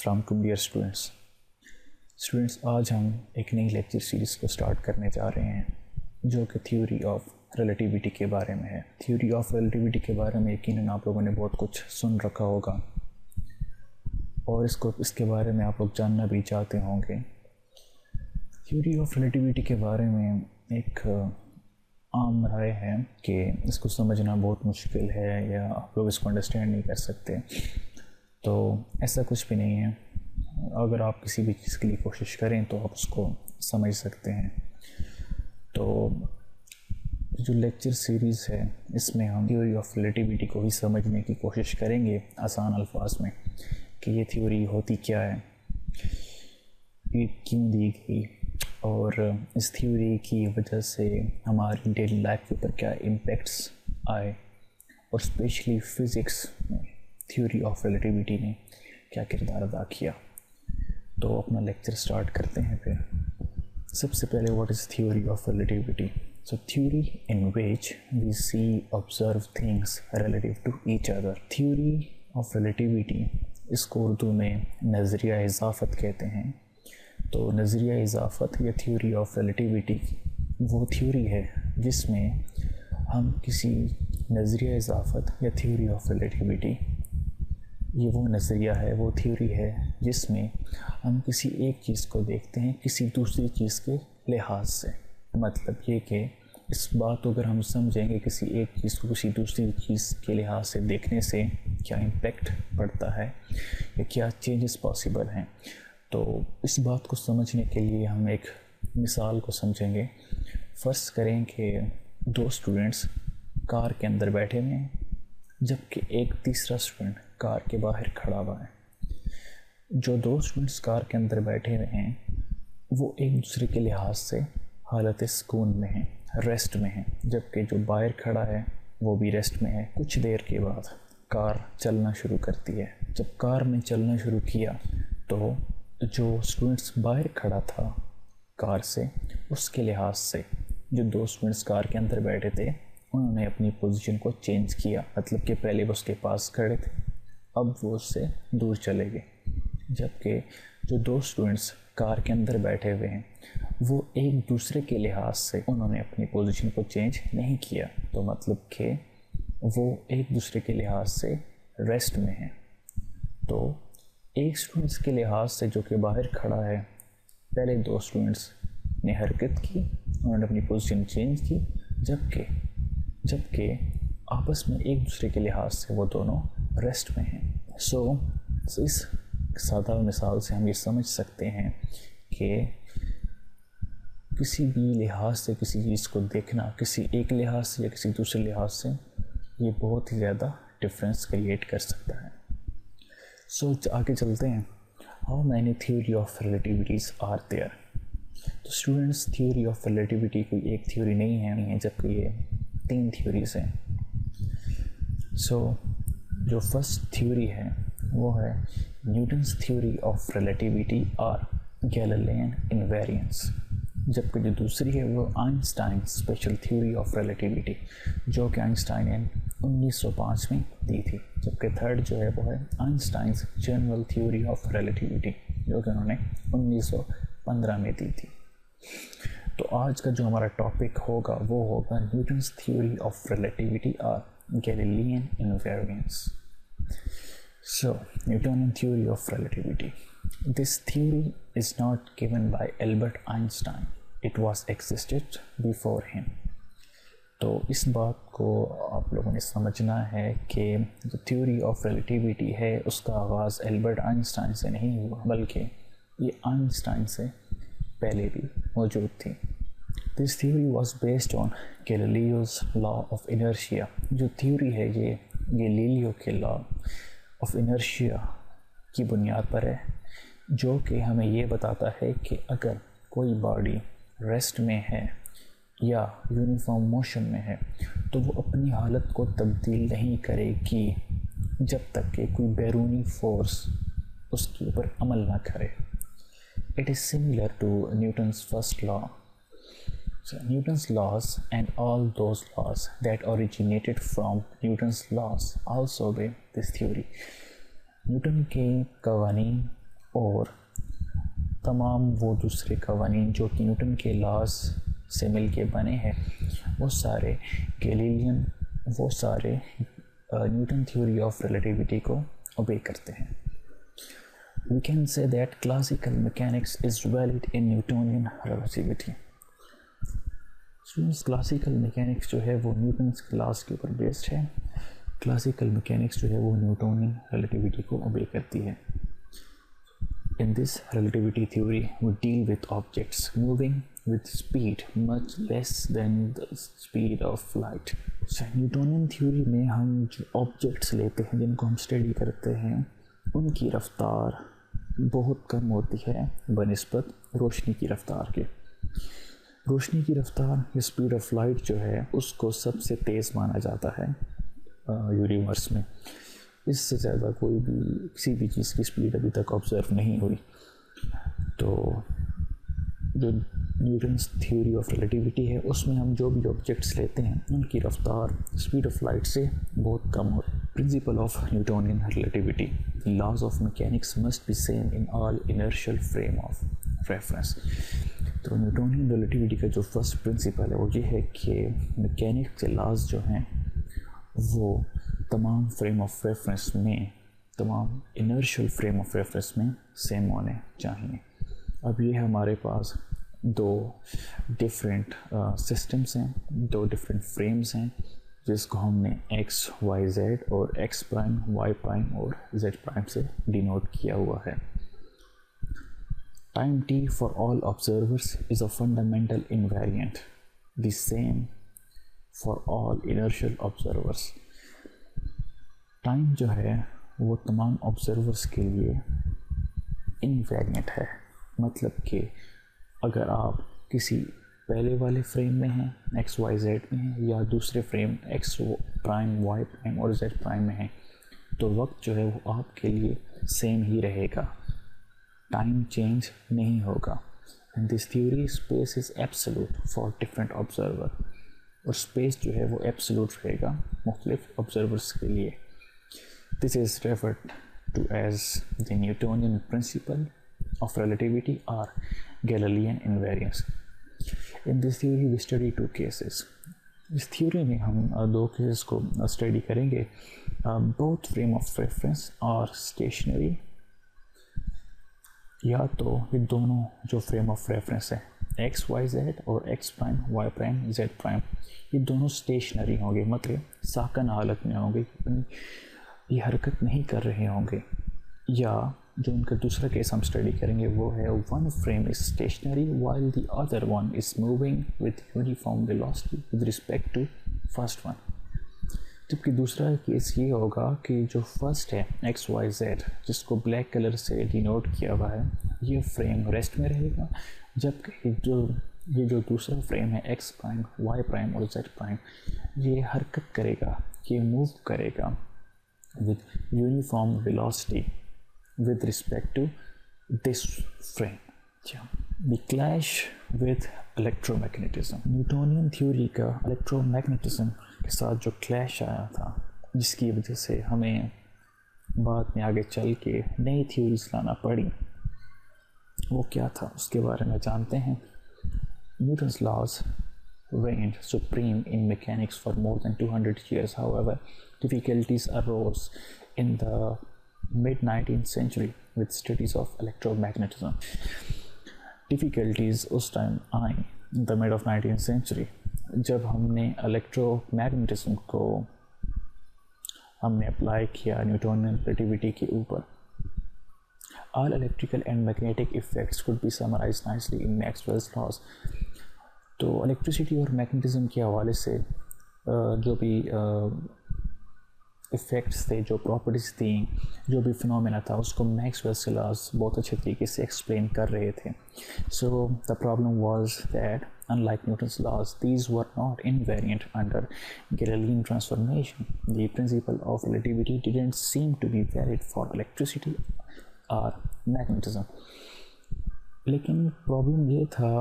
السلام علیکم dear students, آج ہم ایک نئی لیکچر سیریز کو سٹارٹ کرنے جا رہے ہیں جو کہ تھیوری آف ریلیٹیوٹی کے بارے میں ہے۔ تھیوری آف ریلیٹیوٹی کے بارے میں یقیناً آپ لوگوں نے بہت کچھ سن رکھا ہوگا اور اس کے بارے میں آپ لوگ جاننا بھی چاہتے ہوں گے۔ تھیوری آف ریلیٹیوٹی کے بارے میں ایک عام رائے ہے کہ اس کو سمجھنا بہت مشکل ہے یا آپ لوگ اس کو انڈرسٹینڈ نہیں کر سکتے، تو ایسا کچھ بھی نہیں ہے۔ اگر آپ کسی بھی چیز کے لیے کوشش کریں تو آپ اس کو سمجھ سکتے ہیں۔ تو جو لیکچر سیریز ہے اس میں ہم تھیوری آف ریلیٹیوٹی کو بھی سمجھنے کی کوشش کریں گے آسان الفاظ میں کہ یہ تھیوری ہوتی کیا ہے، یہ کیوں دی گئی، اور اس تھیوری کی وجہ سے ہماری ڈیلی لائف کے اوپر کیا امپیکٹس آئے، اور اسپیشلی فزکس میں تھیوری آف ریلیٹیوٹی نے کیا کردار ادا کیا۔ تو اپنا لیکچر سٹارٹ کرتے ہیں۔ پھر سب سے پہلے what is theory of relativity? So theory in which we see observe things relative to each other. Theory of relativity اس کو اردو میں نظریہ اضافت کہتے ہیں۔ تو نظریہ اضافت یا تھیوری آف ریلیٹیوٹی وہ تھیوری ہے جس میں ہم کسی نظریہ اضافت یا تھیوری آف ریلیٹیوٹی، یہ وہ نظریہ ہے، وہ تھیوری ہے جس میں ہم کسی ایک چیز کو دیکھتے ہیں کسی دوسری چیز کے لحاظ سے۔ مطلب یہ کہ اس بات کو اگر ہم سمجھیں گے کسی ایک چیز کو کسی دوسری چیز کے لحاظ سے دیکھنے سے کیا امپیکٹ پڑتا ہے یا کیا چینجز پاسبل ہیں، تو اس بات کو سمجھنے کے لیے ہم ایک مثال کو سمجھیں گے۔ فرض کریں کہ دو اسٹوڈنٹس کار کے اندر بیٹھے ہوئے ہیں جبکہ ایک تیسرا اسٹوڈنٹ کار کے باہر کھڑا ہوا ہے۔ جو دو اسٹوڈنٹس کار کے اندر بیٹھے ہوئے ہیں وہ ایک دوسرے کے لحاظ سے حالت سکون میں ہیں، ریسٹ میں ہیں، جبکہ جو باہر کھڑا ہے وہ بھی ریسٹ میں ہے۔ کچھ دیر کے بعد کار چلنا شروع کرتی ہے۔ جب کار نے چلنا شروع کیا تو جو اسٹوڈنٹس باہر کھڑا تھا کار سے، اس کے لحاظ سے جو دو اسٹوڈنٹس کار کے اندر بیٹھے تھے انہوں نے اپنی پوزیشن کو چینج کیا۔ مطلب کہ پہلے وہ اس کے پاس کھڑے تھے، اب وہ اس سے دور چلے گئے، جبکہ جو دو اسٹوڈنٹس کار کے اندر بیٹھے ہوئے ہیں وہ ایک دوسرے کے لحاظ سے انہوں نے اپنی پوزیشن کو چینج نہیں کیا۔ تو مطلب کہ وہ ایک دوسرے کے لحاظ سے ریسٹ میں ہیں۔ تو ایک اسٹوڈنٹس کے لحاظ سے جو کہ باہر کھڑا ہے، پہلے دو اسٹوڈنٹس نے حرکت کی، انہوں نے اپنی پوزیشن چینج کی، جبکہ آپس میں ایک دوسرے کے لحاظ سے وہ دونوں ریسٹ میں ہیں۔ سو اس سادہ مثال سے ہم یہ سمجھ سکتے ہیں کہ کسی بھی لحاظ سے کسی چیز کو دیکھنا، کسی ایک لحاظ سے یا کسی دوسرے لحاظ سے، یہ بہت ہی زیادہ ڈفرینس کریٹ کر سکتا ہے۔ سو آگے چلتے ہیں۔ How many theory of relativities are there? تو اسٹوڈنٹس، تھیوری آف ریلیٹیوٹی کوئی ایک تھیوری نہیں ہے جبکہ یہ 3 تھیوریز ہیں۔ سو جو فرسٹ تھیوری ہے وہ ہے نیوٹنس تھیوری آف ریلیٹیوٹی اور گیلیلین انویرینس، جبکہ جو دوسری ہے وہ Einstein special theory of relativity جو کہ آئنسٹائن نے 1905 میں دی تھی، جبکہ تھرڈ جو ہے وہ ہے آئنسٹائنز جنرل تھیوری آف ریلیٹیوٹی جو کہ انہوں نے 1915 میں دی تھی۔ تو آج کا جو ہمارا ٹاپک ہوگا وہ ہوگا نیوٹنس تھیوری آف ریلیٹیوٹی اور گیلیلین انویرینس۔ So, Newtonian theory of relativity. This theory is not given by Albert Einstein. It was existed before him. تو اس بات کو آپ لوگوں نے سمجھنا ہے کہ جو تھیوری آف ریلیٹیوٹی ہے اس کا آغاز البرٹ آئنسٹائن سے نہیں ہوا، بلکہ یہ آئنسٹائن سے پہلے بھی موجود تھی۔ This theory was based on Galileo's law of inertia. جو تھیوری ہے یہ گیلیلیو کے لا آف انرشیا کی بنیاد پر ہے، جو کہ ہمیں یہ بتاتا ہے کہ اگر کوئی باڈی ریسٹ میں ہے یا یونیفارم موشن میں ہے تو وہ اپنی حالت کو تبدیل نہیں کرے گی جب تک کہ کوئی بیرونی فورس اس کے اوپر عمل نہ کرے۔ It is similar to Newton's first law. So, Newton's laws and all those laws that originated from Newton's laws also obey this theory. Newton کے قوانین اور تمام وہ دوسرے قوانین جو کہ نیوٹن کے لاز سے مل کے بنے ہیں وہ سارے گیلیلین، وہ سارے نیوٹن تھیوری آف ریلیٹیوٹی کو اوبے کرتے ہیں. We can say that classical mechanics is valid in Newtonian relativity. Classical mechanics جو ہے وہ نیوٹنس کے لاز کے اوپر بیسڈ ہے. کلاسیکل میکینکس جو ہے وہ نیوٹونین ریلیٹیوٹی کو اوبے کرتی ہے. In this relativity theory, we deal with objects moving with speed much less than the speed of light. Newtonian theory میں ہم جو آبجیکٹس لیتے ہیں جن کو ہم اسٹڈی کرتے ہیں ان کی رفتار بہت کم ہوتی ہے بنسبت روشنی کی رفتار کے. روشنی کی رفتار یا اسپیڈ آف لائٹ جو ہے اس کو سب سے تیز مانا جاتا ہے یونیورس میں. اس سے زیادہ کوئی بھی کسی بھی چیز کی اسپیڈ ابھی تک آبزرو نہیں ہوئی. تو جو نیوٹنس تھیوری آف ریلیٹیوٹی ہے اس میں ہم جو بھی آبجیکٹس لیتے ہیں ان کی رفتار اسپیڈ آف لائٹ سے بہت کم ہو. Principle of Newtonian relativity. Laws of mechanics must be same in all inertial frame of reference. تو نیوٹونین ریلیٹیوٹی کا جو فرسٹ پرنسپل ہے وہ یہ ہے کہ میکینکس کے لاز جو ہیں وہ تمام فریم آف ریفرنس میں، تمام انرشیل فریم آف ریفرنس میں سیم ہونے چاہئیں. اب یہ ہمارے پاس دو ڈفرینٹ سسٹمس ہیں، دو ڈفرینٹ فریمز ہیں جس کو ہم نے ایکس وائی زیڈ اور ایکس پرائم وائی پرائم اور زیڈ پرائم سے ڈینوٹ کیا ہوا ہے. Time T for all observers is a fundamental invariant the same for all inertial observers. Time جو ہے وہ تمام آبزرورس کے لیے انویریئنٹ ہے. مطلب کہ اگر آپ کسی پہلے والے فریم میں ہیں ایکس وائی زیڈ میں ہیں یا دوسرے frame X prime Y prime اور زیڈ پرائم میں ہیں تو وقت جو ہے وہ آپ کے لیے سیم ہی رہے گا، ٹائم چینج نہیں ہوگا. And this theory space is absolute for different observer, اور اسپیس جو ہے وہ ایبسولوٹ رہے گا مختلف آبزرورس کے لیے. This is referred to as the Newtonian principle of relativity or Galilean invariance. In this theory we study two cases. اس theory میں ہم دو کیسز کو اسٹڈی کریں گے. both frame of reference are stationary. یا تو یہ دونوں جو فریم آف ریفرنس ہیں ایکس وائی زیڈ اور X prime Y prime Z prime یہ دونوں اسٹیشنری ہوں گے، مطلب ساکن حالت میں ہوں گے، یہ حرکت نہیں کر رہے ہوں گے. یا جو ان کا دوسرا کیس ہم اسٹڈی کریں گے وہ ہے one frame is stationary while the other one is moving with uniform velocity with respect to first one. جبکہ دوسرا کیس یہ ہوگا کہ جو فرسٹ ہے ایکس وائی زیڈ جس کو بلیک کلر سے ڈینوٹ کیا ہوا ہے یہ فریم ریسٹ میں رہے گا، جبکہ یہ جو دوسرا فریم ہے ایکس پرائم وائی پرائم اور زیڈ پرائم یہ حرکت کرے گا، یہ موو کرے گا with uniform velocity with respect to this frame. The clash with electromagnetism. Newtonian theory کا الیکٹرومیگنیٹزم کے ساتھ جو کلیش آیا تھا جس کی وجہ سے ہمیں بعد میں آگے چل کے نئی تھیوریز لانا پڑی، وہ کیا تھا اس کے بارے میں جانتے ہیں. Newton's laws reigned supreme in mechanics for more than 200 years. However, difficulties arose in the mid-19th century with studies of electromagnetism. Difficulties اس ٹائم آئیں in the mid of 19th century جب ہم نے electromagnetism کو ہم نے اپلائی کیا Newtonian relativity کے اوپر. All electrical and magnetic effects could be summarized nicely in Maxwell's laws. تو الیکٹریسٹی اور میگنیٹزم کے حوالے سے جو بھی افیکٹس تھے، جو پراپرٹیز تھیں، جو بھی فنومینا تھا اس کو میکسویلز کے لاز بہت اچھے طریقے سے ایکسپلین کر رہے تھے. So the problem was that unlike Newton's laws, these were not invariant under Galilean transformation. The principle of relativity didn't seem to be valid for electricity or magnetism. لیکن پرابلم یہ تھا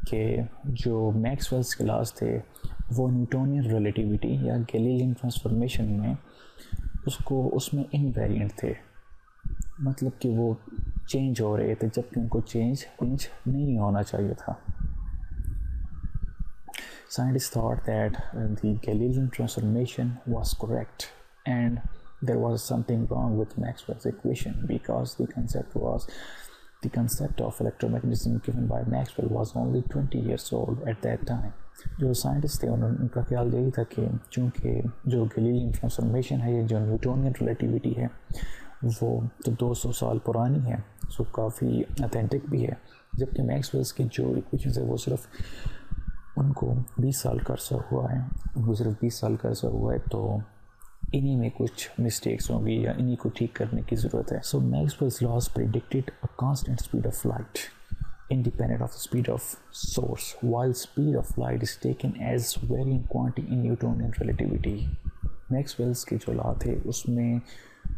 کہ جو میکسویلز کے لاز تھے وہ نیوٹونین ریلیٹیوٹی یا گیلیلین transformation میں اس میں انویریئنٹ تھے. مطلب کہ وہ چینج ہو رہے تھے جبکہ ان کو چینج نہیں ہونا چاہیے تھا. Scientists thought that the Galilean transformation was correct and there was something wrong with Maxwell's equation because the concept of electromagnetism given by Maxwell was only 20 years old at that time. جو scientist تھے ان کا خیال یہی تھا کہ چونکہ جو گیلیلین transformation ہے, جو نیوٹونین ریلیٹیوٹی ہے, وہ تو 200 سال پرانی ہے, سو کافی اتھینٹک بھی ہے, جبکہ میکسویلس کی جو ایکویشنز ہے وہ صرف ان کو 20 سال کا عرصہ ہوا ہے, تو انہی میں کچھ مسٹیکس ہوں گی یا انہی کو ٹھیک کرنے کی ضرورت ہے. So Maxwell's laws predicted a constant speed of light independent of the speed of source, while speed of light is taken as varying quantity in Newtonian relativity. میکسویلس کے جو لا تھے اس میں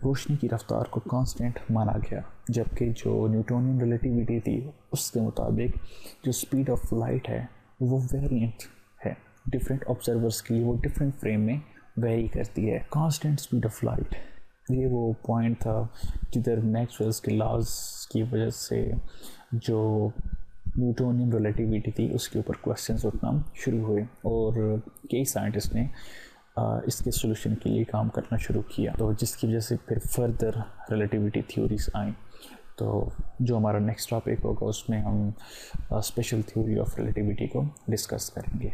روشنی کی رفتار کو کانسٹنٹ مانا گیا, جبکہ جو نیوٹونین ریلیٹیوٹی تھی اس کے مطابق جو اسپیڈ آف لائٹ ہے وہ ویریئنٹ ہے, ڈفرینٹ آبزرورس کے لیے وہ ڈفرینٹ فریم میں ویری کرتی ہے. کانسٹنٹ اسپیڈ آف لائٹ یہ وہ پوائنٹ تھا جدھر میکسویلس کے لاز کی وجہ سے جو نیوٹونین ریلیٹیوٹی تھی اس کے اوپر کویسچنز اٹھنا شروع ہوئے, اور کئی سائنٹسٹ نے اس کے سولوشن کے لیے کام کرنا شروع کیا, تو جس کی وجہ سے پھر فردر ریلیٹیوٹی تھیوریز آئیں. تو جو ہمارا نیکسٹ ٹاپک ہوگا اس میں ہم اسپیشل تھیوری آف ریلیٹیوٹی کو ڈسکس کریں گے.